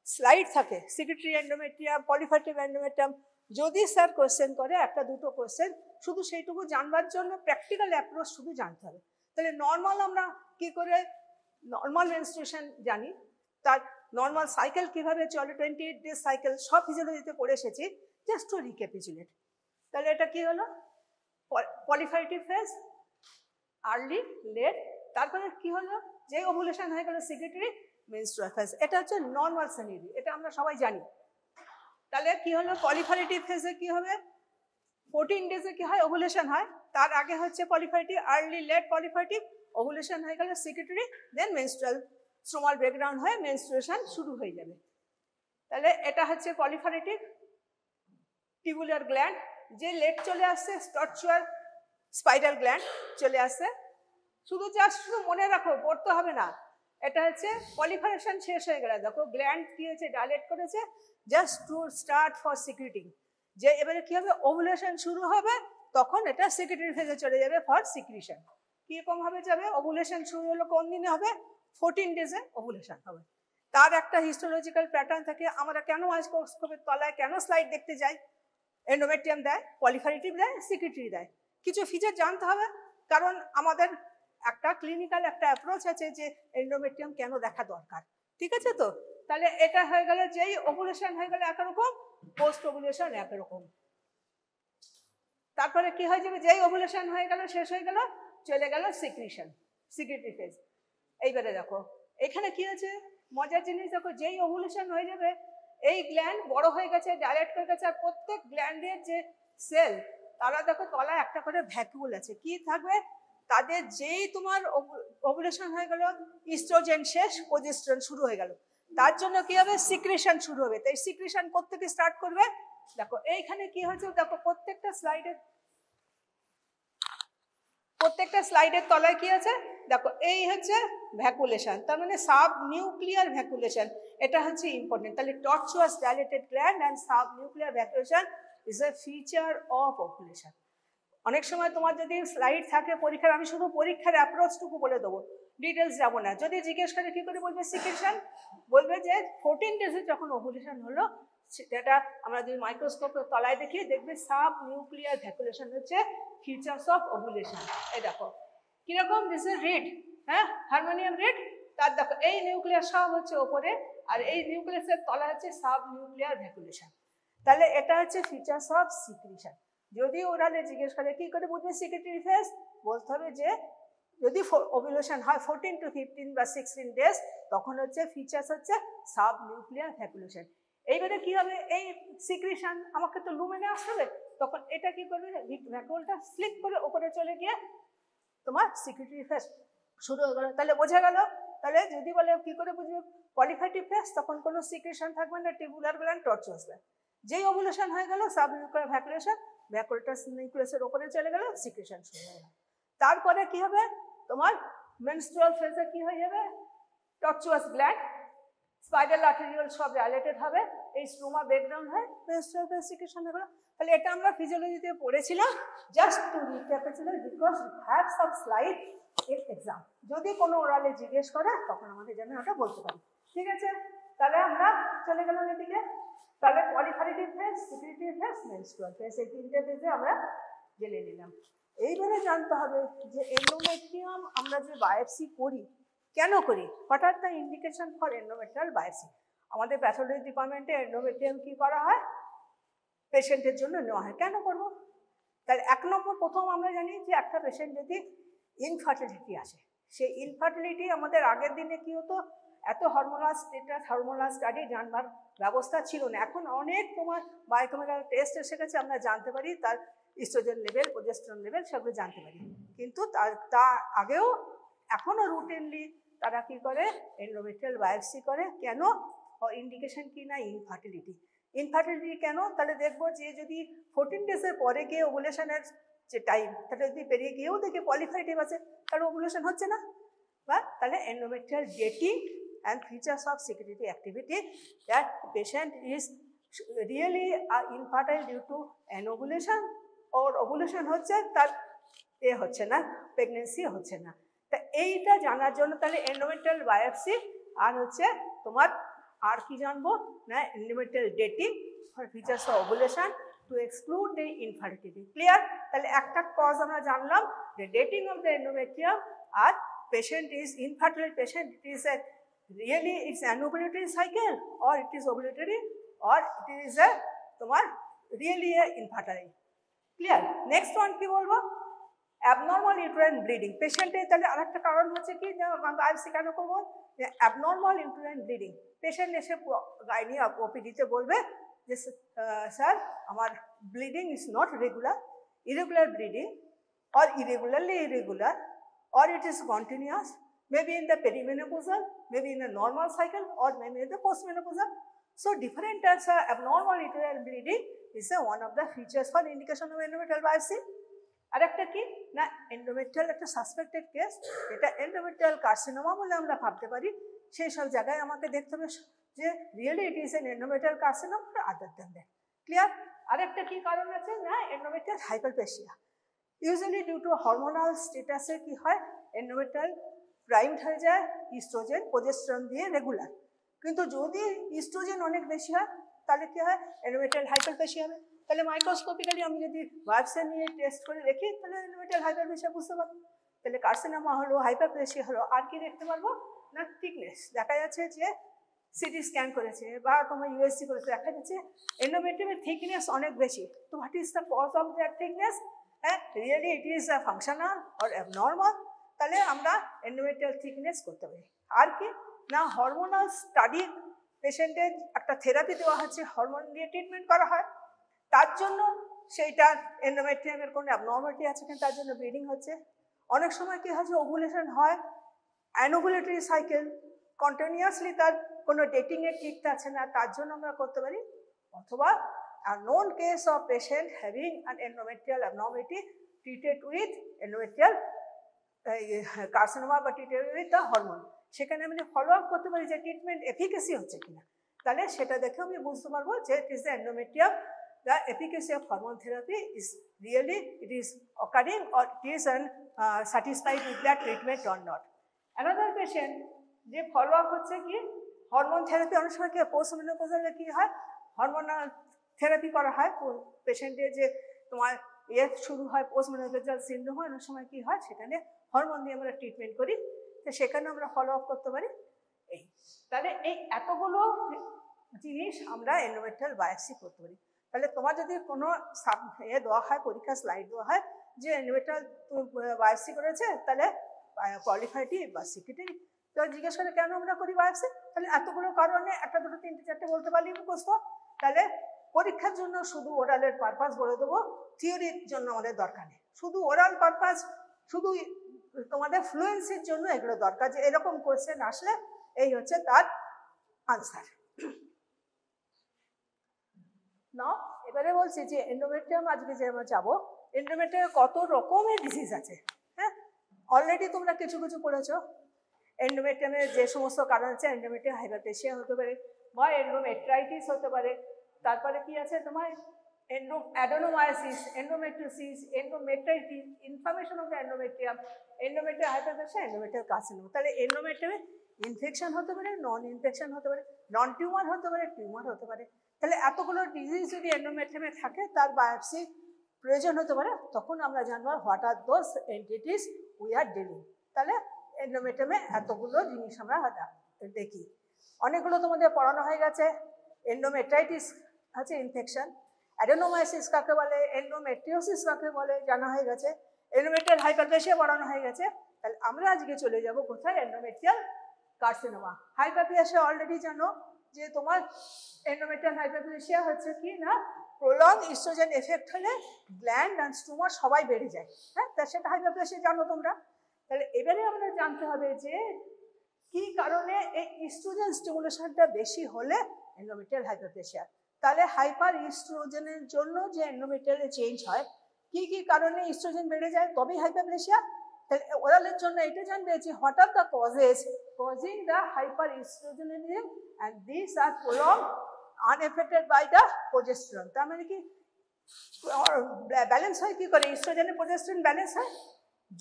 Slide থাকে secretary endometrium, পলিফেটিভ endometrium, যদি sir question করে একটা দুটো কোয়েশ্চেন, শুধু সেইটুকু জানবার জন্য প্র্যাকটিক্যাল অ্যাপ্রোচ শুধু জানতে হবে। তাহলে নর্মাল আমরা কি করে নর্মাল মেনস্ট্রুয়েশন জানি, তার নর্মাল সাইকেল কিভাবে চলে, 28 ডেজ সাইকেল সব ফিজিওলজিতে পড়ে এসেছি, জাস্ট টু রিক্যাপিচুলেট। তাহলে এটা কি হলো, পলিফেটিভ ফেজ, আর্লি, লেট, তারপরে কি হলো, যে ওভুলেশন হয়ে গেল সিক্রেটারি মেনস্ট্রুয়াল ফেজ, এটা হচ্ছে নর্মাল সিনারি, এটা আমরা সবাই জানি। তাহলে কি হলো, পলিফেটিভ ফেজে কি হবে, 14 ডেজে কি হয়, ওভুলেশন হয়, তার আগে হচ্ছে পলিফেটিভ, আর্লি, লেট, পলিফেটিভ, ওভুলেশন হয়ে গেল সিক্রেটারি, দেন মেনস্ট্রুয়াল স্ট্রোমাল ব্রেকডাউন হয়ে মেনস্ট্রুয়েশন শুরু হয়ে যাবে। তাহলে এটা হচ্ছে পলিফেটিভ টিবুলার গ্ল্যান্ড, যে লেট চলে আসছে স্টর্চুয়ার স্পাইরাল গ্ল্যান্ড চলে আসছে। শুধু জাস্ট শুধু মনে রাখো, পড়তে হবে না, এটা হচ্ছে পলিফারেশন শেষ হয়ে গেলে দেখো গ্ল্যান্ড কি হয়েছে, ডাইলেট করেছে, just to start for secreting, যে এবারে কি হবে, ওভুলেশন শুরু হবে, তখন এটা সিক্রেটারি ফেজে চলে যাবে ফর সিক্রিশন। কিরকম ভাবে যাবে, ওভুলেশন শুরু হলো কোন দিনে হবে, 14 ডেজে ওভুলেশন হবে। তার একটা হিস্টোলজিক্যাল প্যাটার্ন থাকে। আমরা কেন মাইক্রোস্কোপের তলায় কেন স্লাইড দেখতে যাই, এন্ডোমেট্রিয়াম দেয়, পলিফেটিভ দেয়, সিক্রেটারি দেয়, কিছু ফিচার জানতে হবে, কারণ আমাদের একটা ক্লিনিক্যাল একটা অ্যাপ্রোচ আছে যে এন্ডোমেট্রিয়াম কেন দেখা দরকার, ঠিক আছে তো। তাহলে এটা হয়ে গেল, যেই ওভুলেশন হয়ে গেল একরকম, পোস্ট ওভুলেশন একরকম। তারপরে কি হয়ে যাবে, যেই ওভুলেশন হয়ে গেল শেষ হয়ে গেল, চলে গেল সিক্রিশন, সিক্রেটারি ফেজ। এইবারে দেখো এখানে কি আছে, মজার জিনিস দেখো, যেই ওভুলেশন হয়ে যাবে, এই গ্ল্যান্ড বড় হয়ে গেছে, ডাইলেট করে গেছে, আর প্রত্যেক গ্ল্যান্ডের যে সেল, তারা দেখো তলায় একটা করে ভ্যাকুল আছে, কি থাকবে তাদের, যেই তোমার ওভুলেশন হয়ে গেল, ইস্ট্রোজেন শেষ, প্রোজেস্টেরন শুরু হয়ে গেল, তার জন্য কি হবে, সিক্রেশন শুরু হবে। তাই সিক্রেশন প্রত্যেকে স্টার্ট করবে। দেখো এইখানে কি হয়েছে, দেখো প্রত্যেকটা স্লাইডের তলায় কি আছে, দেখো এই হচ্ছে ভ্যাকুলেশন, তার মানে সাব নিউক্লিয়ার ভ্যাকুলেশন, এটা হচ্ছে ইম্পর্টেন্ট। তাহলে tortuous dilated gland and sub nuclear vacuolation is a feature of ovulation. অনেক সময় তোমার যদি স্লাইড থাকে পরীক্ষার, আমি শুধু পরীক্ষার অ্যাপ্রোচটুকু বলে দেবো, ডিটেলস যাবো না। যদি জিজ্ঞেস করে কি করে বলবে সিক্রেশন, বলবে যে 14 ডেজে যখন ওভুলেশন হলো, সেটা আমরা যদি মাইক্রোস্কোপের তলায় দেখি, দেখবে সাব নিউক্লিয়ার ভ্যাকুলেশন হচ্ছে ফিচার্স অফ ওভুলেশন। এই দেখো কিরকম, দিস ইজ রিড, হ্যাঁ, হারমোনিয়াম রিড, তার দেখো এই নিউক্লিয়াস সব হচ্ছে ওপরে, আর এই নিউক্লিয়াসের তলা হচ্ছে সাব নিউক্লিয়ার ভ্যাকুলেশন। তাহলে এটা হচ্ছে ফিচার্স অফ সিক্রেশন। যদি ওরালে জিজ্ঞেস করে কি করে বুঝবে সিক্রেটারি ফেজ, বলতে হবে যে যদি ওভুলেশন হয় 14 to 15 বা 16 ডেজ, তখন হচ্ছে ফিচার্স হচ্ছে সাব নিউক্লিয়ার ভ্যাকুলেশন। এইবারে কি হবে, এই সিক্রেশন আমাকে তো লুমেনে আসতে হবে, তখন এটা কি করবে, ভ্যাকুলটা স্লিপ করে ওপরে চলে গিয়ে তোমার সিক্রেটারি ফেজ শুরু হয়ে গেল। তাহলে বোঝা গেল। তাহলে যদি বলে কি করে বুঝবে পলিফেটিভ ফেজ, তখন কোনো সিক্রেশন থাকবে না, টিবুলার গ্ল্যান্ড, টর্চুয়াস গ্ল্যান্ড। যেই ওভুলেশন হয়ে গেল, সাব নিউক্লিয়ার ভ্যাকুলেশন, ভ্যাকুলটা নিউক্লিয়াসের ওপরে চলে গেল, সিক্রেশন শুরু হয়ে গেল। তারপরে কি হবে, তোমার মেনস্ট্রুয়াল ফেজে কি হয়ে যাবে, টর্চুয়াস গ্ল্যান্ড, স্পাইরাল আর্টেরিওল সব ডাইলেটেড হবে, এই স্ট্রোমা ব্রেকডাউন হয়, মেনস্ট্রুয়াল ফেজ সিক্রেশন হয়ে গেল। তাহলে এটা আমরা ফিজিওলজিতে পড়েছিলাম, just to recapitulate, because we have some slide in exam. যদি কোনো ওরালে জিজ্ঞেস করে, তখন আমাদের যেন ওটা বলতে পারি, ঠিক আছে। তাহলে আমরা চলে গেলাম এদিকে। তাহলে proliferative phase, secretory phase, menstrual phase, এই তিনটে ফেজে আমরা জেনে নিলাম। এইবারে জানতে হবে যে এন্ডোমেট্রিয়াম আমরা যে বায়োপসি করি, কেন করি, what are the indication for endometrial biopsy. আমাদের প্যাথোলজি ডিপার্টমেন্টে এন্ডোমেট্রিয়াম কি করা হয়, পেশেন্টের জন্য নেওয়া হয়। কেন করবো, তাহলে এক নম্বর, প্রথম আমরা জানি যে একটা পেশেন্ট যদি ইনফার্টিলিটি আসে, সেই ইনফার্টিলিটি আমাদের আগের দিনে কি হতো, এত হরমোনাল স্টেটাস, হরমোনাল স্টাডি জানবার ব্যবস্থা ছিল না। এখন অনেক তোমার বায়োকেমিক্যাল টেস্ট এসে গেছে, আমরা জানতে পারি তার ইস্ট্রোজেন লেভেল, প্রোজেস্টেরন লেভেল, সেগুলো জানতে পারি। কিন্তু তার আগেও এখনো রুটিনলি তারা কি করে, এন্ডোমেট্রিয়াল বায়োপসি করে। কেন, ইন্ডিকেশন কি না, ইনফার্টিলিটি। ইনফার্টিলিটি কেন, তাহলে দেখবো যে যদি 14 ডেজের পরে গিয়ে ওভুলেশনের যে টাইম, তাহলে যদি পেরিয়ে গিয়েও দেখে পলিফেটিভ আছে, তাহলে ওভুলেশন হচ্ছে না, বা তাহলে endometrial dating and features of secretory activity, that patient is really infertile due to anovulation or ovulation হচ্ছে, তার হচ্ছে না, প্রেগনেন্সি হচ্ছে না। তা এইটা জানার জন্য তাহলে endometrial biopsy আর হচ্ছে তোমার আর কি জানবো না endometrial dating for features of ovulation to exclude the infertility. Clear? তাহলে একটা কজ আমরা জানলাম যে dating of the endometrium R patient is infertile patient, it is a really it's an ovulatory cycle or it is ovulatory or it is a তোমার really a infertile. Clear? Next one কি বলবো abnormal uterine bleeding. Patient এর তাহলে আরেকটা কারণ হচ্ছে কি যে বায়োপসি কেন করবো যে abnormal uterine bleeding. Patient এসে গাইনি ওপিডিতে বলবে যে স্যার আমার bleeding is not regular, irregular bleeding or irregularly irregular or it is continuous, maybe in the perimenopausal, maybe in a normal cycle or maybe in the postmenopausal. So different types of abnormal uterine bleeding is one of the features for indication of endometrial biopsy. আরেকটা কি না endometrial একটা suspected case, এটা endometrial carcinoma বলে আমরা ভাবতে পারি, সেই সব জায়গায় আমাকে দেখতে হবে যে really it is an endometrial carcinoma or other than that. Clear? আরেকটা কি কারণ আছে না endometrial hyperplasia. Usually due to hormonal স্ট্যাটাসে কি হয় endometrial প্রাইমড হয়ে যায় ইস্ট্রোজেন প্রোজেস্টেরন দিয়ে রেগুলার, কিন্তু যদি ইস্ট্রোজেন অনেক বেশি হয় তাহলে কি হয় endometrial hyperplasia হবে। তাহলে মাইক্রোস্কোপিক্যালি আমি যদি বায়োপসি নিয়ে টেস্ট করে দেখি তাহলে endometrial hyperplasia বুঝতে পারবো। তাহলে কার্সিনোমা হলো, হাইপারপ্লেসিয়া হলো, আর কি দেখতে পারবো না থিকনেস দেখা যাচ্ছে যে সিটি স্ক্যান করেছে বা তোমার ইউএসজি করেছে দেখা যাচ্ছে endometrium থিকনেস অনেক বেশি। তো what is the cause of that thickness? হ্যাঁ really it is a functional or abnormal, তাহলে আমরা endometrial থিকনেস করতে পারি। আর কি না হরমোনাল স্টাডি পেশেন্টের একটা থেরাপি দেওয়া হচ্ছে, হরমোন দিয়ে ট্রিটমেন্ট করা হয়, তার জন্য সেইটা এন্ডোমেট্রিয়ামের কোনো অ্যাবনর্মালিটি আছে কিনা তার জন্য ব্লিডিং হচ্ছে। অনেক সময় কি হচ্ছে ওভুলেশন হয় অ্যানোভুলেটরি সাইকেল কন্টিনিউয়াসলি তার কোনো ডেটিংয়ের ঠিক আছে না, তার জন্য আমরা করতে পারি। অথবা a known case of patient having an endometrial abnormality treated with endometrial carcinoma বা treated with the hormone, সেখানে আমি ফলো আপ করতে পারি যে ট্রিটমেন্ট এফিকেসি হচ্ছে কিনা, তাহলে সেটা দেখে আমি বুঝতে পারবো যে it is the endometrium, the efficacy of hormone therapy is really it is occurring or it is satisfied with that treatment or not. Another patient যে ফলো আপ হচ্ছে কি হরমোন থেরাপি, অনেক সময় কি পোস্টমেনোপজালে কি হয় হরমোনাল থেরাপি করা হয় পেশেন্টের যে তোমার শুরু হয় পোস্টমেনোপজাল সিনড্রোম হয়, অনেক সময় কি হয় সেখানে হরমোন দিয়ে আমরা ট্রিটমেন্ট করি, তো সেখানে আমরা ফলো আপ করতে পারি। এই তাহলে এই এতগুলো জিনিস আমরা endometrial biopsy করতে পারি। তাহলে তোমার যদি কোনো দেওয়া হয় পরীক্ষা স্লাইড দেওয়া হয় যে endometrial বায়োপসি করেছে তাহলে কোয়ালিফাইডি বা সিকিউরিটি, তো জিজ্ঞেস করে কেন আমরা করি বায়োপসি, তাহলে এতগুলো কারণে একটা দুটো তিনটে চারটে বলতে পারলি মুখস্থ। তাহলে পরীক্ষার জন্য শুধু ওরালের পারপাস বলে দেবো, থিওরির জন্য আমাদের দরকার নেই, শুধু ওরাল পারপাস, শুধু তোমাদের ফ্লুয়েন্সির জন্য এগুলো দরকার, যে এরকম কোয়েশ্চেন আসলে এই হচ্ছে তার আনসার। না এবারে বলছি যে এন্ডোমেট্রিয়াম আজকে যে আমরা যাবো, এন্ডোমেট্রিয়ামে কত রকমের ডিজিজ আছে। হ্যাঁ অলরেডি তোমরা কিছু কিছু পড়েছো। এন্ডোমেট্রিয়ামের যে সমস্ত কারণ আছে, এন্ডোমেট্রিয়াম হাইপারপ্লেসিয়া হতে পারে বা এন্ডোমেট্রাইটিস হতে পারে, তারপরে কি আছে তোমার adenomyosis, endometriosis, endometritis, inflammation of the endometrium, endometrial hyperplasia, endometrial carcinoma. তাহলে এন্ডোমেট্রিয়ামে ইনফেকশন হতে পারে, নন ইনফেকশন হতে পারে, নন টিউমার হতে পারে, টিউমার হতে পারে। তাহলে এতগুলো ডিজিজ যদি এন্ডোমেট্রিয়ামে থাকে তার বায়োপসি প্রয়োজন হতে পারে, তখন আমরা জানবো what are those entities we are dealing. তাহলে এন্ডোমেট্রিয়ামে এতগুলো জিনিস আমরা দেখি। অনেকগুলো তোমাদের পড়ানো হয়ে গেছে। এন্ডোমেট্রাইটিস হচ্ছে ইনফেকশন, অ্যাডেনোমায়োসিস কাকে বলে, এন্ডোমেট্রিওসিস কাকে বলে জানা হয়ে গেছে, এন্ডোমেট্রিয়াল হাইপারপ্লেসিয়া পড়ানো হয়ে গেছে। তাহলে আমরা আজকে চলে যাব কোথায়, এন্ডোমেট্রিয়াল কার্সিনোমা। হাইপারপ্লেসিয়া অলরেডি জানো যে তোমার এন্ডোমেট্রিয়াল হাইপারপ্লেসিয়া হচ্ছে কি না প্রলং ইস্ট্রোজেন এফেক্ট হলে গ্ল্যান্ড অ্যান্ড স্টুমার সবাই বেড়ে যায়। হ্যাঁ তা সেটা হাইপারপ্লেসিয়া জানো তোমরা। তাহলে এবারে আমরা জানতে হবে যে কি কারণে এই ইস্ট্রোজেন স্টিমুলেশনটা বেশি হলে এন্ডোমেট্রিয়াল হাইপারপ্লেসিয়া। তাহলে হাইপার ইস্ট্রোজেনের জন্য যে এন্ডোমেট্রিয়ালে চেঞ্জ হয়, কি কি কারণে ইস্ট্রোজেন বেড়ে যায় তবেই হাইপারপ্লেসিয়া। তাহলে ওরালের জন্য এটা জানবে যে what are the causes causing the hyperestrogenism and these are prolonged unaffected by the progesterone। তার মানে কি ব্যালেন্স হয় কি করে, ইস্ট্রোজেনের প্রোজেস্টেরন ব্যালেন্স হয়।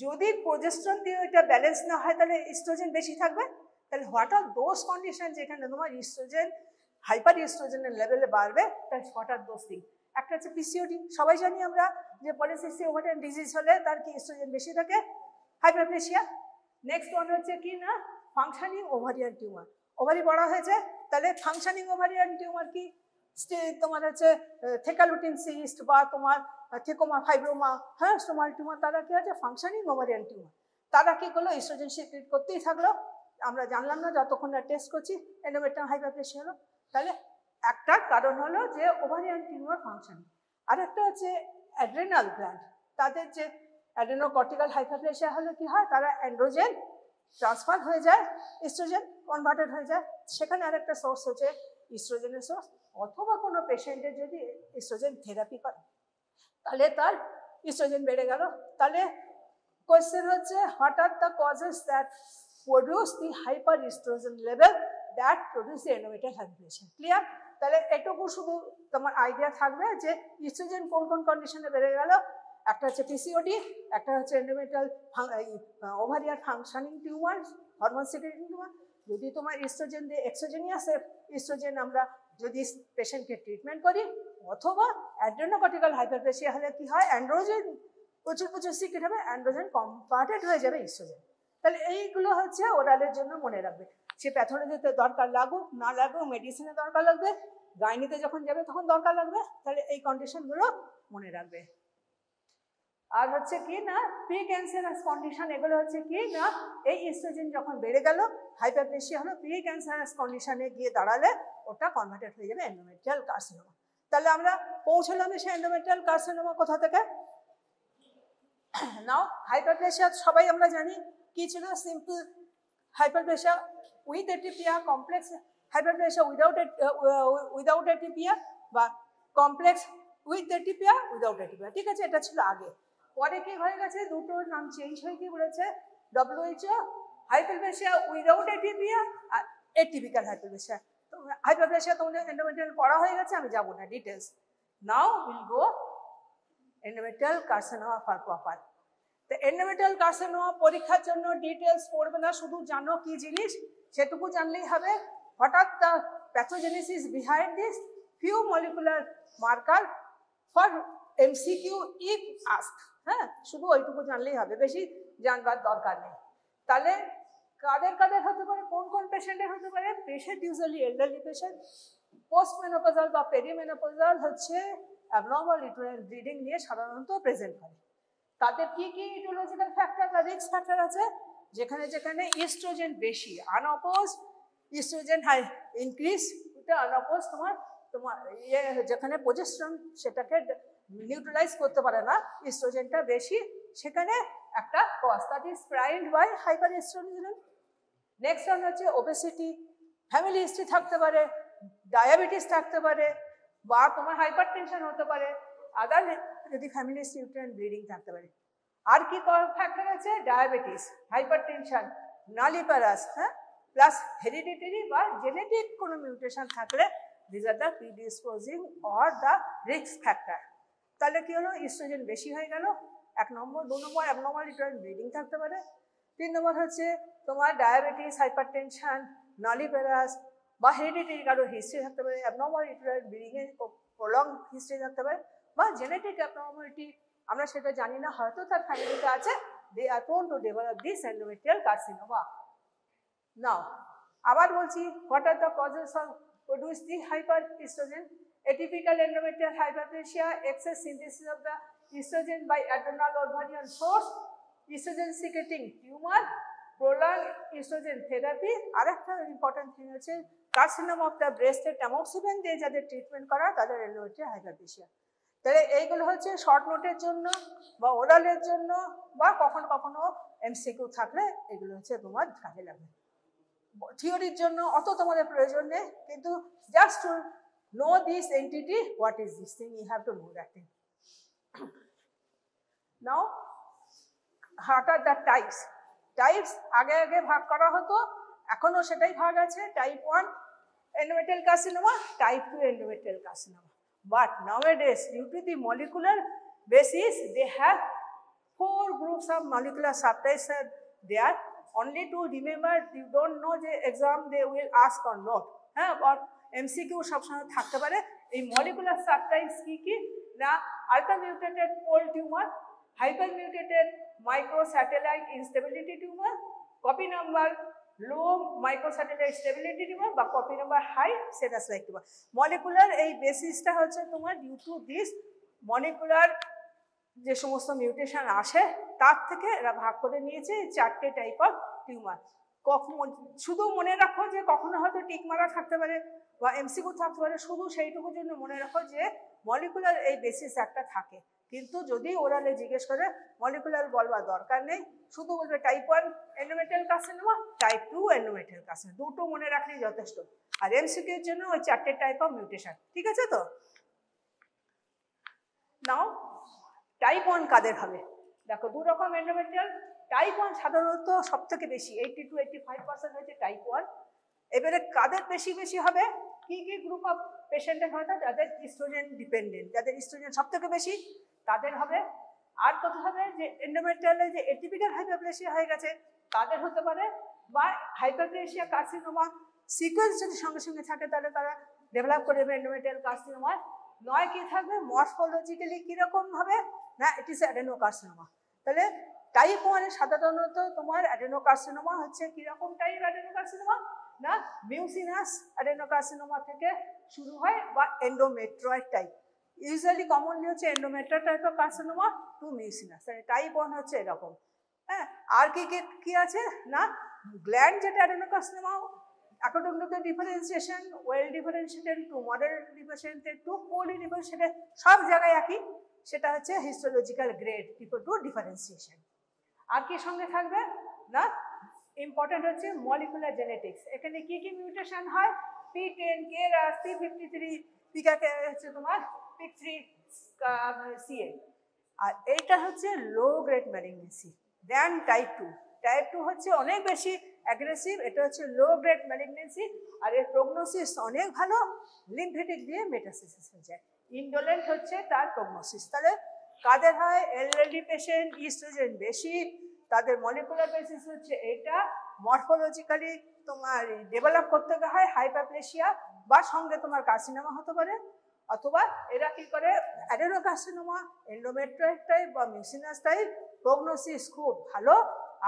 যদি প্রোজেস্টেরন দিয়ে ওইটা ব্যালেন্স না হয় তাহলে ইস্ট্রোজেন বেশি থাকবে, তাহলে হোয়াট আর দোজ কন্ডিশন যেখানে তোমার ইস্ট্রোজেন হাইপার ইস্ট্রোজেনের লেভেলে বাড়বে, তাহলে হোয়াট আর দোজ থিং। একটা হচ্ছে পিসিওডি, সবাই জানি আমরা যে পলিসিস্টিক ওভারিয়ান ডিজিজ হলে তার কি ইস্ট্রোজেন বেশি থাকে, হাইপারপ্লেসিয়া। নেক্সট ওয়ান হচ্ছে কি না ফাংশনিং ওভারিয়ান টিউমার, ওভারি বড় হয়েছে, তাহলে ফাংশনিং ওভারিয়ান টিউমার কি তোমার হচ্ছে থেকালুটিন সিস্ট বা তোমার থেকোমা ফাইব্রোমা, হ্যাঁ স্টোমাল টিউমার, তারা কি হচ্ছে ফাংশনিং ওভারিয়ান টিউমার। তারা কি করলো ইস্ট্রোজেন সিক্রেট করতেই থাকলো, আমরা জানলাম না যতক্ষণ না টেস্ট করছি এন্ডোমেট্রিয়াম হাইপারপ্লেসিয়া হলো। তাহলে একটা কারণ হলো যে ওভারিয়ান টিউমার ফাংশনিং। আর একটা হচ্ছে অ্যাড্রেনাল গ্ল্যান্ড, তাদের যে অ্যাড্রেনোকর্টিক্যাল হাইপারপ্লেসিয়া হলে কি হয়, তারা অ্যান্ড্রোজেন ট্রান্সফার হয়ে যায়, ইস্ট্রোজেন কনভার্টেড হয়ে যায়, সেখানে আরেকটা সোর্স হচ্ছে ইস্ট্রোজেনের সোর্স। অথবা কোনো পেশেন্টের যদি ইস্ট্রোজেন থেরাপি করে তাহলে তার ইস্ট্রোজেন বেড়ে গেল। তাহলে কোয়েশ্চেন হচ্ছে what are the causes that produce the hyper oestrogen level that produce the endometrial hyperplasia. Clear? তাহলে এটুকু শুধু তোমার আইডিয়া থাকবে যে ইস্ট্রোজেন কোন কোন কন্ডিশনে বেড়ে গেল। একটা হচ্ছে পিসিওডি, একটা হচ্ছে endometrial ovarian functioning tumour, hormone secreting tumour. যদি তোমার ইস্ট্রোজেন দিয়ে এক্সোজেনিয়াস ইস্ট্রোজেন আমরা যদি পেশেন্টকে ট্রিটমেন্ট করি, অথবা অ্যাড্রেনোকর্টিক্যাল হাইপারপ্লেসিয়া হলে কি হয়, অ্যান্ড্রোজেন প্রচুর প্রচুর সিক্রেট হবে, অ্যান্ড্রোজেন কনভার্টেড হয়ে যাবে ইস্ট্রোজেন। তাহলে এইগুলো হচ্ছে ওরালের জন্য মনে রাখবে। সে প্যাথোলজিতে দরকার লাগুক না লাগুক, মেডিসিনে দরকার লাগবে, গাইনিতে যখন যাবে তখন দরকার লাগবে, তাহলে এই কন্ডিশনগুলো মনে রাখবে। আর হচ্ছে কি না প্রি ক্যান্সারাস কন্ডিশন, এগুলো হচ্ছে কি না এই ইস্ট্রোজেন যখন বেড়ে গেল হাইপারপ্লেসিয়া হলো, প্রি ক্যান্সারাস কন্ডিশনে গিয়ে দাঁড়ালে ওটা কনভার্টেড হয়ে যাবে এন্ডোমেট্রিয়াল কার্সিনোমা। তাহলে আমরা পৌঁছলাম সে এন্ডোমেট্রিয়াল কার্সিনোমা কোথা থেকে। নাও হাইপারপ্লেসিয়া সবাই আমরা জানি কি ছিল, simple hyperplasia with এটিপিয়া, complex hyperplasia without এটিপিয়া, বা কমপ্লেক্স উইথ এটিপিয়া উইদাউট এটিপিয়া। ঠিক আছে, এটা ছিল আগে। পরে কি হয়ে গেছে, দুটোর নাম চেঞ্জ হয়ে কি বলেছে WHO hyperplasia without এটিপিয়া R atypical hyperplasia. তো হাইপারপ্লেসিয়া তোমাদের এন্ডোমেট্রিয়াল পড়া হয়ে গেছে, আমি যাব না details. Now will go endometrial carcinoma for proper. তো এন্ডোমেট্রিয়াল কার্সিনোমা পরীক্ষার জন্য ডিটেলস পড়বে না, শুধু জানো কি জিনিস সেটুকু জানলেই হবে। হঠাৎ the pathogenesis behind this, few molecular marker for MCQ if ask, হ্যাঁ শুধু ওইটুকু জানলেই হবে, বেশি জানবার দরকার নেই। তাহলে কাদের কাদের হতে পারে, কোন কোন পেশেন্টের হতে পারে, patient usually elderly patient, post menopausal বা পেরিমেনোপজাল হচ্ছে অ্যাবনর্মাল ইউটেরাইন ব্লিডিং নিয়ে সাধারণত প্রেজেন্ট করে। তাদের কি কি ইটিওলজিক্যাল ফ্যাক্টর বা রিস্ক ফ্যাক্টর আছে, যেখানে যেখানে ইস্ট্রোজেন বেশি, আনঅপোজ ইস্ট্রোজেন হাই ইনক্রিজ, এটা আনঅপোজ তোমার যেখানে প্রজেস্টেরন সেটাকে নিউট্রালাইজ করতে পারে না, ইস্ট্রোজেনটা বেশি, সেখানে একটা cause, that is primed by hyper estrogen. Next one হচ্ছে ওবেসিটি, ফ্যামিলি হিস্ট্রি থাকতে পারে, ডায়াবেটিস থাকতে পারে, বা তোমার হাইপার টেনশন হতে পারে, আদার যদি ফ্যামিলি হিস্ট্রি ইউটেরাইন ব্লিডিং থাকতে পারে। আর কি ফ্যাক্টর আছে, ডায়াবেটিস, হাইপার টেনশন, নালিপারাস, হ্যাঁ প্লাস হেরিডিটারি বা জেনেটিক কোনো মিউটেশন থাকলে these are the predisposing or the risk factor। তাহলে কি হলো, ইস্ট্রোজেন বেশি হয়ে গেল, 1 নম্বর। 2 নম্বর অ্যাবনর্মাল ইউটেরাইন ব্লিডিং থাকতে পারে। 3 নম্বর হচ্ছে তোমার ডায়াবেটিস, হাইপারটেনশন, নালিপারাস বা হেরিডিটারি কারো হিস্ট্রি থাকতে পারে, অ্যাবনর্মাল ইউটেরাইন ব্লিডিং এর প্রলং হিস্ট্রি থাকতে পারে, বা জেনেটিক অ্যাবনর্মালিটি আমরা সেটা জানি না, হয়তো তার ফ্যামিলিতে আছে, they are prone to develop this endometrial carcinoma। নাও আবার বলছি, what are the causes of produce the hyperestrogen? Atypical endometrial hyperplasia, excess synthesis of the estrogen by adrenal ovarian source, estrogen secreting tumor, prolonged estrogen therapy। আর একটা important thing হচ্ছে carcinoma of the ব্রেস্টের tamoxifen দিয়ে যাদের treatment করা তাদের endometrial hyperplasia. তাহলে এইগুলো হচ্ছে short নোটের জন্য বা ওরালের জন্য, বা কখনো কখনো MCQ থাকলে এগুলো হচ্ছে তোমার কাজে লাগবে। থিওরির জন্য অত তোমাদের প্রয়োজন নেই, কিন্তু just to know this entity, what is this thing, you have to know that thing. Now what are the types. Types আগে আগে ভাগ করা হতো, এখনো সেটাই ভাগ আছে, type 1 endometrial carcinoma, type 2 endometrial carcinoma। But nowadays, due to the molecular basis, they have 4 groups of molecular subtypes are there. only to remember, you don't know যে exam they will ask or not, হ্যাঁ, or MCQ সবসময় থাকতে পারে। এই molecular subtypes কি না, ultra mutated cold tumour, hyper mutated microsatellite instability tumour, copy number low microsatellite stability tumour বা copy number high serous like tumour. Molecular এই বেসিসটা হচ্ছে তোমার ডিউ টু দিস মলিকুলার যে সমস্ত মিউটেশন আসে তার থেকে এরা ভাগ করে নিয়েছে এই 4টে টাইপ অফ টিউমার। শুধু মনে রাখো যে কখনো হয়তো টিক মারা থাকতে পারে বা এমসিকিউ থাকতে পারে, শুধু সেইটুকুর জন্য মনে রাখো যে মলিকুলার এই বেসিস একটা থাকে। কিন্তু যদি ওরালে জিজ্ঞেস করে মলিকুলার বলবার দরকার নেই, শুধু বলবে type 1 endometrial carcinoma, type 2 endometrial carcinoma, দুটো মনে রাখলেই যথেষ্ট। আর এমসিকিউ এর জন্য ওই 4টে টাইপ অফ মিউটেশন, ঠিক আছে তো? নাও টাইপ 1 কাদের হবে? দেখো দু রকম এন্ডোমেট্রিয়াল। টাইপ 1 সাধারণত সব থেকে বেশি 80 to 85% হচ্ছে টাইপ 1। এবারে কাদের বেশি হবে? কি গ্রুপ অফ পেশেন্টের হয়? যাদের ইস্ট্রোজেন ডিপেন্ডেন্ট, যাদের ইস্ট্রোজেন সব থেকে বেশি তাদের হবে। আর কত হবে? যে এন্ডোমেট্রিয়ালে যে এটিপিক্যাল হাইপারপ্লেসিয়া হয়ে গেছে তাদের হতে পারে, বা হাইপারপ্লেসিয়া কার্সিনোমা সিকোয়েন্স যদি সঙ্গে সঙ্গে থাকে তাহলে তারা ডেভেলপ করে দেবে এন্ডোমেট্রিয়াল কার্সিনোমা। নয় কি থাকবে? মরফোলজিক্যালি কিরকম হবে না, ইট ইজ অ্যাডেনোকার্সিনোমা। তাহলে টাইপ 1 এ সাধারণত তোমার অ্যাডেনোকার্সিনোমা হচ্ছে কিরকম টাইপ অ্যাডেনোকার্সিনোমা না, মিউসিনাস অ্যাডেনোকার্সিনোমা থেকে শুরু হয় বা এন্ডোমেট্রয়েড টাইপ। ইউজুয়ালি কমনলি হচ্ছে endometrioid type of carcinoma to mucinous. তাহলে টাইপ 1 হচ্ছে এরকম। হ্যাঁ, আর কি আছে না, গ্ল্যান্ড যেটা adenocarcinoma according to the differentiation, well differentiated to moderate differentiated to poorly differentiated, সব জায়গায় একই, সেটা হচ্ছে হিস্টোলজিক্যাল গ্রেড টিপ টু ডিফারেন্সিয়েশন। আর কি সঙ্গে থাকবে না, ইম্পর্টেন্ট হচ্ছে মলিকুলার জেনেটিক্স। এখানে কি মিউটেশন হয়? P10, KRAS, P53, পিকাকে হচ্ছে তোমার PIK3CA। আর এইটা হচ্ছে লো গ্রেড ম্যালিগনেন্সি দেন টাইপ 2। টাইপ 2 হচ্ছে অনেক বেশি অ্যাগ্রেসিভ, এটা হচ্ছে লো গ্রেড ম্যালিগনেন্সি, আর এর প্রগনোসিস অনেক ভালো, লিম্ফেটিক দিয়ে মেটাসিস হয়ে যায়। ইন্ডোলেন্ট হচ্ছে তার প্রগনোসিস। তাহলে কাদের হয়? এলএলডি পেশেন্ট, ইস্ট্রোজেন বেশি, তাদের মলিকুলার বেসিস হচ্ছে এটা। মরফোলজিক্যালি তোমার ডেভেলপ করতে হয় হাইপারপ্লেসিয়া বা সঙ্গে তোমার কার্সিনোমা হতে পারে, অথবা এরা কি করে অ্যাডেনোকার্সিনোমা, এন্ডোমেট্রয়েড টাইপ বা মিউসিনাস টাইপ, প্রগনোসিস খুব ভালো,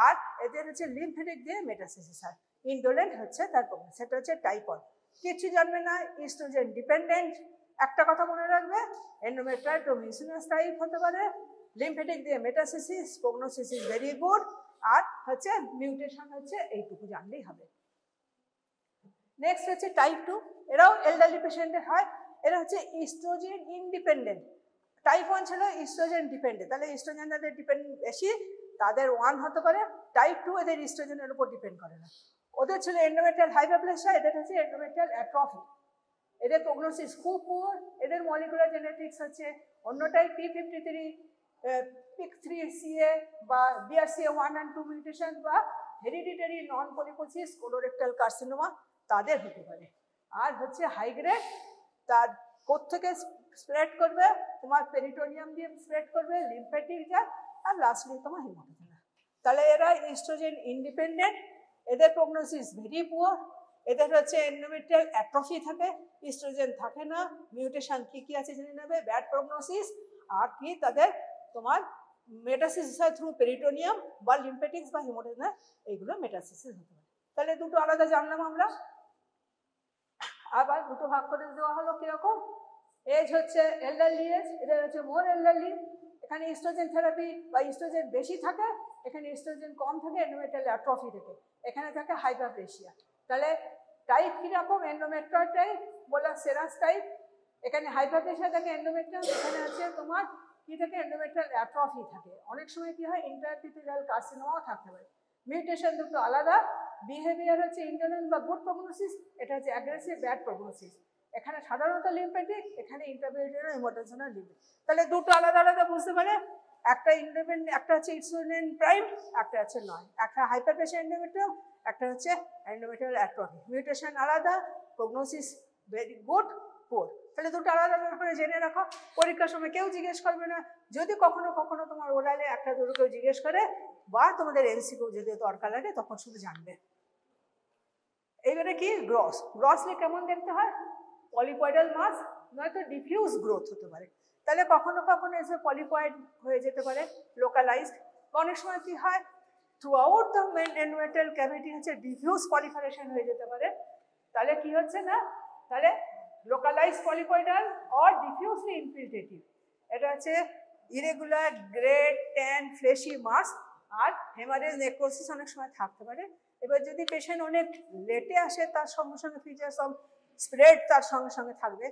আর এদের হচ্ছে লিম্ফেটিক দিয়ে মেটাসিস হয়। ইন্ডোলেন্ট হচ্ছে তার প্রগনোসিস, সেটা হচ্ছে টাইপ 1। কিছু জানবে না, ইস্ট্রোজেন ডিপেন্ডেন্ট। একটা কথা মনে রাখবে, এন্ডোমেট্রয়েড ও মিউসিনাস টাইপ হতে পারে, লিম্ফেটিক দিয়ে মেটাসিস, প্রগনোসিস ইজ ভেরি গুড, আর হচ্ছে মিউটেশন হচ্ছে এইটুকু জানলেই হবে। নেক্সট হচ্ছে টাইপ 2, এরাও এলডারলি পেশেন্টের হয়। এরা হচ্ছে ইস্ট্রোজেন ইনডিপেন্ডেন্ট। টাইপ 1 ছিল ইস্ট্রোজেন ডিপেন্ডেন্ট, তাহলে ইস্ট্রোজেন যাদের ডিপেন্ডেন্ট বেশি তাদের 1 হতে পারে। টাইপ 2 এদের ইস্ট্রোজেনের উপর ডিপেন্ড করে না। ওদের ছিল এন্ডোমেট্রিয়াল হাইপারপ্লেসিয়া, এদের হচ্ছে এন্ডোমেট্রিয়াল অ্যাট্রফি। এদের প্রগনোসিস খুব পুয়ার। এদের মলিকুলার জেনেটিক্স হচ্ছে অন্য টাইপ P53, PIK3CA বা BRCA1 and 2 মিউটেশন বা হেরিডিটারি নন পলিপোসিস কোলোরেক্টাল কার্সিনোমা তাদের হতে পারে। আর হচ্ছে হাই গ্রেড, তার কোত্থেকে স্প্রেড করবে? তোমার পেরিটোনিয়াম দিয়ে স্প্রেড করবে, লিম্ফেটিক যায়, আর লাস্টলি তোমার হিমোটোজেনা। তাহলে এরা ইস্ট্রোজেন ইন্ডিপেন্ডেন্ট, এদের প্রগনোসিস ভেরি পুয়ার। এদের হচ্ছে এন্ডোমেট্রিয়াল অ্যাট্রফি থাকে, ইস্ট্রোজেন থাকে না। মিউটেশন কি আছে জেনে নেবে, ব্যাড প্রগনোসিস। আর কি তাদের তোমার মেটাসিস হয় থ্রু পেরিটোনিয়াম বা লিম্ফেটিক্স বা হিমোটোজেনা, এইগুলো মেটাসিস হতে পারে। তাহলে দুটো আলাদা জানলাম আমরা। আবার দুটো ভাগ করে দেওয়া হলো কিরকম, এজ হচ্ছে এলডারলি এজ, এদের হচ্ছে মোর এলডারলি। এখানে ইস্ট্রোজেন থেরাপি বা ইস্ট্রোজেন বেশি থাকে, এখানে ইস্ট্রোজেন কম থাকে, এন্ডোমেট্রিয়াল অ্যাট্রফি থাকে, এখানে থাকে হাইপারপ্লেসিয়া। তাহলে টাইপ কিরকম? এন্ডোমেট্রয়েড টাইপ, বলা সেরাস টাইপ। এখানে হাইপারপ্লেসিয়া থাকে এন্ডোমেট্রিয়াল, এখানে আছে তোমার কি থাকে? এন্ডোমেট্রিয়াল অ্যাট্রফি থাকে। অনেক সময় কি হয়, ইন্ট্রাএপিথেলিয়াল কার্সিনোমাও থাকতে পারে। মিউটেশন দুটো আলাদা। বিহেভিয়ার হচ্ছে ইন্ডোলেন্ট বা গুড প্রগনোসিস, এটা হচ্ছে অ্যাগ্রেসিভ ব্যাড প্রগনোসিস। এখানে সাধারণত লিম্ফেটিক, এখানে ইন্টারপিরিয়ডাল হিমোটোজেনাল লিম্ফেটিক। তাহলে দুটো আলাদা আলাদা বুঝতে পারে। একটা ইন্ডিপেন্ডেন্ট, একটা হচ্ছে ইন্সুলিন প্রাইম, একটা হচ্ছে নয়। একটা হাইপারপ্লেসিয়া এন্ডোমেট্রিয়াম, একটা হচ্ছে এন্ডোমেট্রিয়াল অ্যাট্রফি। মিউটেশন আলাদা, প্রগনোসিস ভেরি গুড, পুয়ার। তাহলে দুটো আলাদা আলাদা করে জেনে রাখো। পরীক্ষার সময় কেউ জিজ্ঞেস করবে না। যদি কখনো কখনো তোমার ওরালে একটা দুটো কেউ জিজ্ঞেস করে, বা তোমাদের এমসিকিউ যদি দরকার লাগে তখন শুধু জানবে। এইবারে কি গ্রসলি কেমন দেখতে হয়? পলিপয়েডাল মাস নয়তো ডিফিউজ গ্রোথ হতে পারে। তাহলে কখনো কখনো এসে পলিপয়েড হয়ে যেতে পারে, লোকালাইজড। অনেক সময় কি হয়, throughout the endometrial cavity হচ্ছে ডিফিউজ পলিফারেশন হয়ে যেতে পারে। তাহলে কি হচ্ছে না, তাহলে লোকালাইজড পলিপয়েডাল অর ডিফিউজলি ইনফিল্ট্রেটিভ, এটা হচ্ছে ইরেগুলার গ্রেড ট্যান ফ্লেশি মাস। আর হেমারেজ নেক্রোসিস অনেক সময় থাকতে পারে। এবার যদি পেশেন্ট অনেক লেটে আসে, তার সঙ্গে সঙ্গে ফিচার্স অফ স্প্রেড তার সঙ্গে সঙ্গে থাকবে।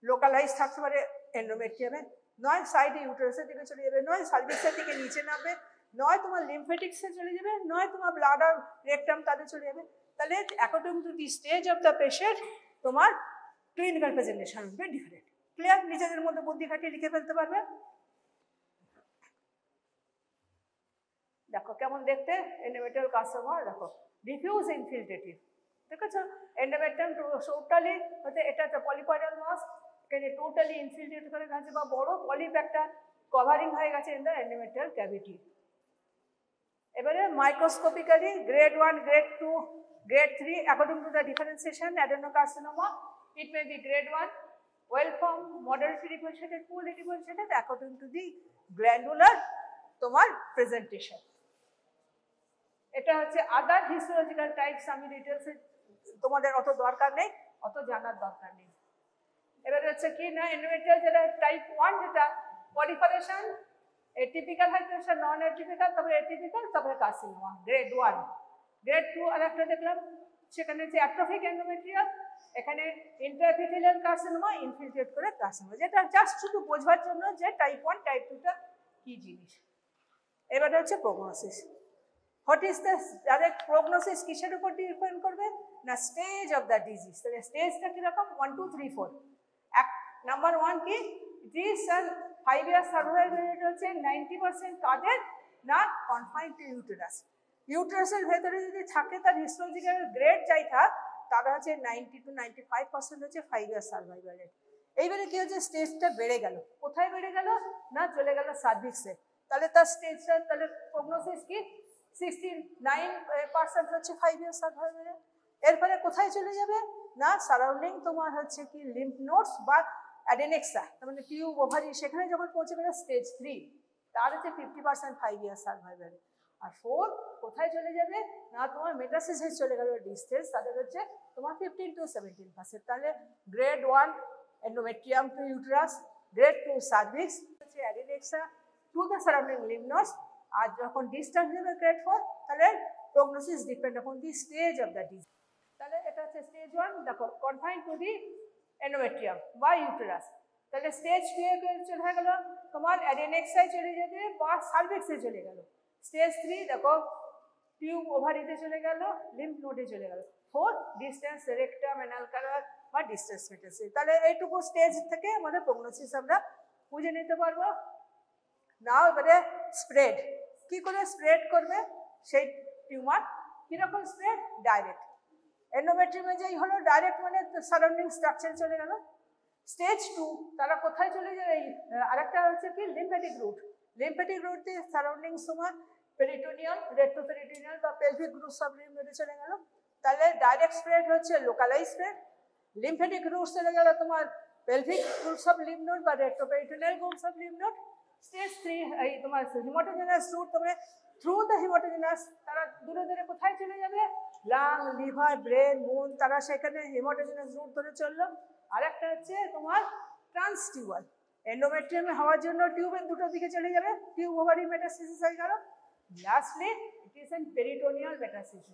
লোকালাইজ থাকতে পারে এন্ডোমেট্রিয়ামে, নয় সাইডে ইউটেরাসের দিকে চলে যাবে, নয় সার্ভিক্সের দিকে নিচে নামবে, নয় তোমার লিম্ফেটিক্সে চলে যাবে, নয় তোমার ব্লাডার রেকটাম তাদের চলে যাবে। তাহলে according to the stage of the patient তোমার ক্লিনিক্যাল প্রেজেন্টেশন হবে ডিফারেন্ট। ক্লিয়ার? নিজেদের মধ্যে বুদ্ধি খাটিয়ে লিখে ফেলতে পারবে। দেখো কেমন দেখতে এন্ডোমেট্রিয়াল কার্সিনোমা, দেখো ডিফিউজ ইনফিল্ট্রেটিভ, ঠিক আছে? এন্ডোমেট্রিয়াম টোটালি হচ্ছে এটা একটা পলিপয়েডাল মাস, এখানে টোটালি ইনফিল্ট্রেট করে গেছে বা বড় পলিপ একটা কভারিং হয়ে গেছে ইন দ্য এন্ডোমেট্রিয়াল ক্যাভিটি। এবারে microscopically grade 1, grade 2, grade 3 according to the differentiation adenocarcinoma, it may be grade 1, well formed, moderately differentiated, poorly differentiated according to the glandular তোমার presentation. এটা হচ্ছে আদার হিস্টোলজিক্যাল টাইপস, আমি ডিটেলসে তোমাদের অত দরকার নেই, অত জানার দরকার নেই। এবারে হচ্ছে কি না, এন্ডোমেট্রিয়াল যেটা টাইপ 1 যেটা পলিফারেশন, এটিপিক্যাল হাইড্রেশন, নন এটিপিক্যাল, তারপরে এটিপিক্যাল, তারপরে কার্সিনোমা গ্রেড 1। গ্রেড 2 আর একটা দেখলাম, সেখানে হচ্ছে অ্যাট্রফিক এন্ডোমেট্রিয়াল, এখানে ইন্ট্রাএপিথেলিয়াল কার্সিনোমা, ইনফিল্ট্রেট করে কার্সিনোমা, যেটা জাস্ট শুধু বোঝার জন্য যে টাইপ 1 টাইপ 2টা কি জিনিস। এবারে হচ্ছে prognosis. What is the direct prognosis? কিসের উপর ডিপেন্ড করবে না, স্টেজ অফ দ্য ডিজিজ। তাহলে স্টেজটা কিরকম? 1, 2, 3, 4। নাম্বার 1 কি, দিস 5 ইয়ার সার্ভাইভাল রেট হচ্ছে 90% কাদের না, কনফাইন্ড টু ইউটেরাস। ইউটেরাসের ভেতরে যদি থাকে, তার হিস্টোলজিক্যাল গ্রেড যাই থাক, তারা হচ্ছে 90 to 95% হচ্ছে 5 ইয়ার সার্ভাইভাল রেট। এইবারে কি হচ্ছে, স্টেজটা বেড়ে গেল, কোথায় বেড়ে গেল না, চলে গেল সার্ভিক্সে। তাহলে তার স্টেজটা, তাহলে প্রগনোসিস কি, 69% হচ্ছে 5 ইয়ার সার্ভাইভাল রেট। এরপরে কোথায় চলে যাবে না, সারাউন্ডিং তোমার হচ্ছে কি লিম্ফ নোডস বা অ্যাডেনেক্সা, তার মানে টিউব ওভারি, সেখানে যখন পৌঁছে গেল স্টেজ 3, তার হচ্ছে 50% 5 ইয়ার সার্ভাইভাল। আর 4 কোথায় চলে যাবে না, তোমার মেটাসিসে চলে গেল ডিস্টেজ, তাদের হচ্ছে তোমার 15 to 17%। তাহলে grade 1 endometrium to uterus, grade 2 cervix হচ্ছে adnexa to the surrounding lymph nodes. আর যখন ডিসচার্জ নেবে গ্রেড 4, তাহলে prognosis depend on the stage of the disease. তাহলে এটা হচ্ছে স্টেজ 1, দেখো কনফাইন্ড টু দি এন্ডোমেট্রিয়াম বা ইউটেরাস। তাহলে স্টেজ 2 এ চলে গেল তোমার অ্যাডেনেক্সায় চলে যাবে বা সার্ভিক্সে চলে গেল। স্টেজ 3 দেখো টিউব ওভারিতে চলে গেল, লিম্ফ নোডে চলে গেল। 4 ডিস্টেন্স রেকটাম অ্যানাল কানাল বা ডিস্টেন্স মেটাসিস। তাহলে এইটুকু স্টেজ থেকে আমাদের প্রগনোসিস আমরা বুঝে নিতে পারবো। নাও এবারে স্প্রেড, কি করে স্প্রেড করবে সেই টিউমার, কিরকম স্প্রেড, ডাইরেক্ট। এন্ডোমেট্রিয়ামে যেই হলো ডাইরেক্ট, মানে সারাউন্ডিং স্ট্রাকচার চলে গেল। স্টেজ 2 তারা কোথায় চলে যায়, আরেকটা হচ্ছে কি লিম্ফেটিক রুট। লিম্ফেটিক রুট দিয়ে সারাউন্ডিং তোমার পেরিটোনিয়াল, রেট্রোপেরিটোনিয়াল বা পেলভিক রুট সব লিম্ফ নোডে চলে গেল। তাহলে ডাইরেক্ট স্প্রেড হচ্ছে লোকালাইজ স্প্রেড। লিম্ফেটিক রুট চলে গেল তোমার পেলভিক রুট সব লিম্ফ নোড বা রেট্রোপেরিটোনিয়াল রুট সব লিম্ফ নোড। স্টেজ 3 এই তোমার হিমাটোজেনাস রুট, তবে থ্রু দ্য হিমাটোজেনাস তারা দূরে দূরে কোথায় চলে যাবে, লাং, লিভার, ব্রেন, মুন, তারা সেখানে হিমাটোজেনাস রুট ধরে চললো। আর একটা হচ্ছে তোমার ট্রান্সটিউবাল, এন্ডোমেট্রিয়ামে হওয়ার জন্য টিউবের দুটো দিকে চলে যাবে, টিউব ওভারি মেটাসিস হয়ে গেল। Lastly it is an peritoneal metastasis.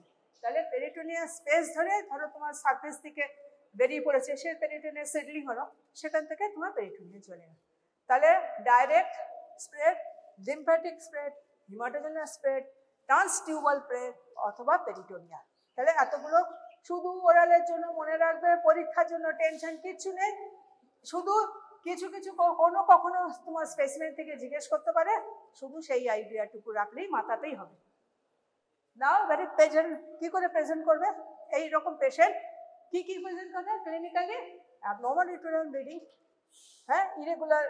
তাহলে পেরিটোনিয়াল স্পেস ধরে ধরো তোমার সারফেস থেকে বেরিয়ে পড়েছে, সে পেরিটোনিয়াল সেটলিং হলো, সেখান থেকে তোমার পেরিটোনিয়াল চলে গেল। তাহলে direct spread, lymphatic spread, haematogenous spread, transtubal spread অথবা পেরিটোনিয়াল। তাহলে এতগুলো শুধু ওরালের জন্য মনে রাখবে, পরীক্ষার জন্য টেনশন কিচ্ছু নেই। শুধু কিছু কিছু কখনো তোমার স্পেসিমেন থেকে জিজ্ঞেস করতে পারে, শুধু সেই আইডিয়াটুকু রাখলেই মাথাতেই হবে। নাও এবারে পেশেন্ট কি করে প্রেজেন্ট করবে, এই রকম পেশেন্ট কি কি প্রেজেন্ট করবে ক্লিনিক্যালি, abnormal uterine bleeding, হ্যাঁ, ইরেগুলার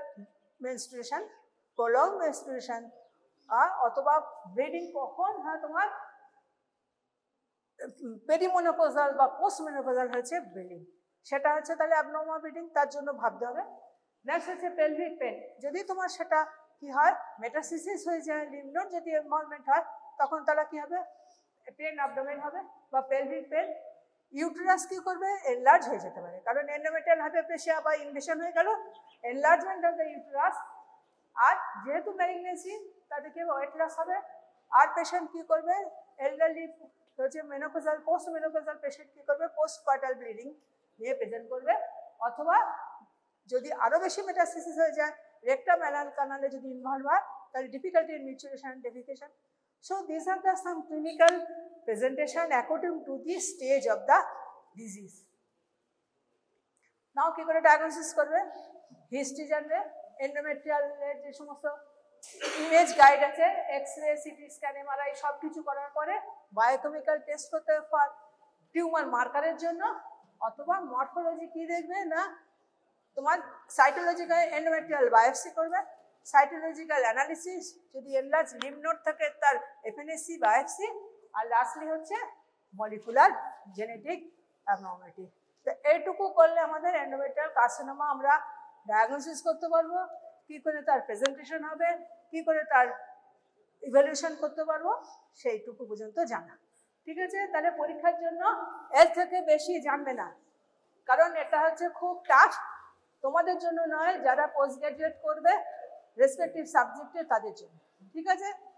মেনস্ট্রুয়েশন, prolonged menstruation, অথবা ব্লিডিং কখন হয় তোমার পেরিমোনোপজাল বা পোস্ট মেনোপজাল হচ্ছে ব্লিডিং, সেটা হচ্ছে তাহলে অ্যাবনর্মাল ব্লিডিং, তার জন্য ভাবতে হবে। নেক্সট হচ্ছে পেলভিক পেন, যদি তোমার সেটা কি হয় মেটাসিস হয়ে যায়, লিম্ফ নোড যদি ইনভলভমেন্ট হয় তখন তাহলে কি হবে পেন অ্যাবডোমেন হবে বা পেলভিক পেন। ইউটেরাস কি করবে এনলার্জ হয়ে যেতে পারে, কারণ এন্ডোমেট্রিয়াল হাইপারপ্লেসিয়া বা ইনভেশন হয়ে গেল, এনলার্জমেন্ট অফ দ্য ইউটেরাস। আর যেহেতু ম্যালিগনেন্সি তাদেরকে ওয়েট লস হবে। আর পেশেন্ট কি করবে এলডারলি হচ্ছে মেনোপজাল পোস্ট মেনোপজাল পেশেন্ট কি করবে পোস্ট পার্টাল ব্লিডিং নিয়ে প্রেজেন্ট করবে, অথবা যদি আরো বেশি মেটাসিস হয়ে যায় রেকটাম অ্যানাল কানালে যদি ইনভলভ হয় তাহলে difficulty in maturation and defecation. So these are the some clinical presentation according to the stage of the disease. Now কি করে ডায়াগনোসিস করবে, হিস্ট্রি জানবে, এন্ডোমেট্রিয়ালের যে সমস্ত ইমেজ গাইড আছে, এক্সরে, সিটি স্ক্যান, এমআরআই সব কিছু করার পরে বায়োকেমিক্যাল টেস্ট করতে হবে টিউমার মার্কারের জন্য, অথবা মরফোলজি কি দেখবে না তোমার সাইটোলজিক্যাল এন্ডোমেট্রিয়াল বায়োপসি করবে, সাইটোলজিক্যাল অ্যানালিসিস, যদি এনলার্জ লিম্ফ নোড থাকে তার এফএনএসসি বায়োপসি, আর লাস্টলি হচ্ছে মলিকুলার জেনেটিক অ্যাবনর্মালিটি। তো এইটুকু করলে আমাদের এন্ডোমেট্রিয়াল কার্সিনোমা আমরা ডায়াগনোসিস করতে পারবো, কি করে তার প্রেজেন্টেশন হবে, কি করে তার ইভ্যালুয়েশন করতে পারবো, সেইটুকু পর্যন্ত জানা। ঠিক আছে, তাহলে পরীক্ষার জন্য এর থেকে বেশি জানবে না, কারণ এটা হচ্ছে খুব টাফ, তোমাদের জন্য নয়, যারা পোস্ট গ্রাজুয়েট করবে রেসপেক্টিভ সাবজেক্টে তাদের জন্য। ঠিক আছে।